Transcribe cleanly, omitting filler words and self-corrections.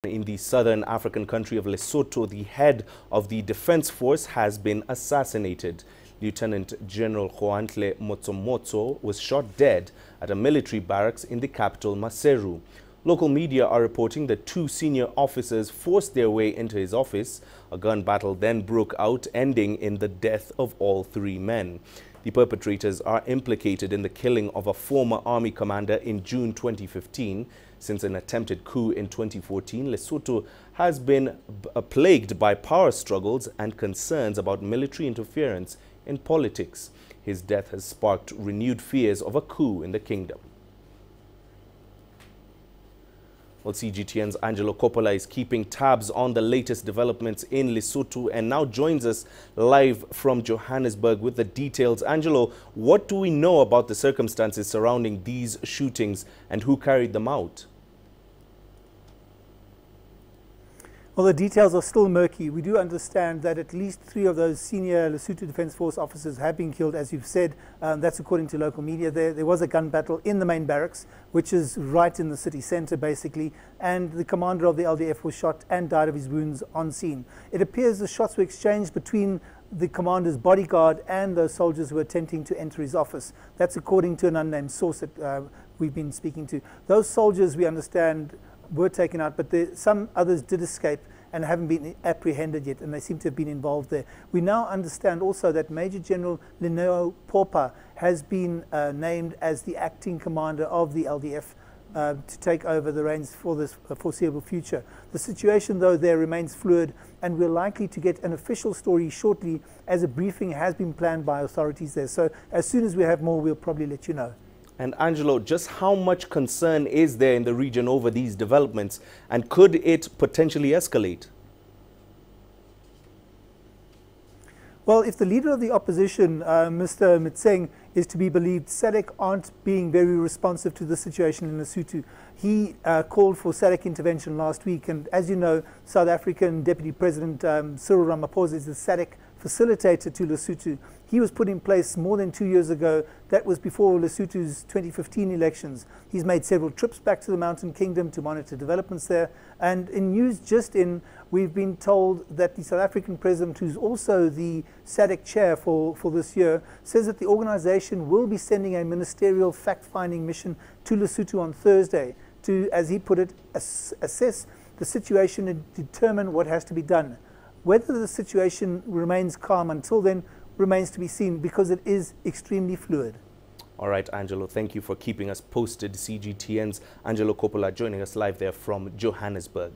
In the southern African country of Lesotho, the head of the defense force has been assassinated. Lieutenant General Khoantle Motsomotso was shot dead at a military barracks in the capital Maseru. Local media are reporting that two senior officers forced their way into his office. A gun battle then broke out, ending in the death of all three men. The perpetrators are implicated in the killing of a former army commander in June 2015. Since an attempted coup in 2014, Lesotho has been plagued by power struggles and concerns about military interference in politics. His death has sparked renewed fears of a coup in the kingdom. Well, CGTN's Angelo Coppola is keeping tabs on the latest developments in Lesotho and now joins us live from Johannesburg with the details. Angelo, what do we know about the circumstances surrounding these shootings and who carried them out? Well, the details are still murky. We do understand that at least 3 of those senior Lesotho Defence Force officers have been killed, as you've said. That's according to local media. There was a gun battle in the main barracks, which is right in the city centre, basically, and the commander of the LDF was shot and died of his wounds on scene. It appears the shots were exchanged between the commander's bodyguard and those soldiers who were attempting to enter his office. That's according to an unnamed source that we've been speaking to. Those soldiers, we understand, were taken out, but some others did escape and haven't been apprehended yet, and they seem to have been involved there. We now understand also that Major General Leneo Popa has been named as the acting commander of the LDF to take over the reins for this foreseeable future. The situation, though, there remains fluid, and we're likely to get an official story shortly, as a briefing has been planned by authorities there. So as soon as we have more, we'll probably let you know. And Angelo, just how much concern is there in the region over these developments, and could it potentially escalate? Well, if the leader of the opposition, Mr. Mtseng, is to be believed, SADC aren't being very responsive to the situation in Lesotho. He called for SADC intervention last week, and as you know, South African Deputy President Cyril Ramaphosa is the SADC facilitator to Lesotho. He was put in place more than 2 years ago. That was before Lesotho's 2015 elections. He's made several trips back to the Mountain Kingdom to monitor developments there. And in news just in, we've been told that the South African president, who's also the SADC chair for this year, says that the organization will be sending a ministerial fact-finding mission to Lesotho on Thursday to, as he put it, assess the situation and determine what has to be done. Whether the situation remains calm until then remains to be seen, because it is extremely fluid. All right, Angelo, thank you for keeping us posted. CGTN's Angelo Coppola joining us live there from Johannesburg.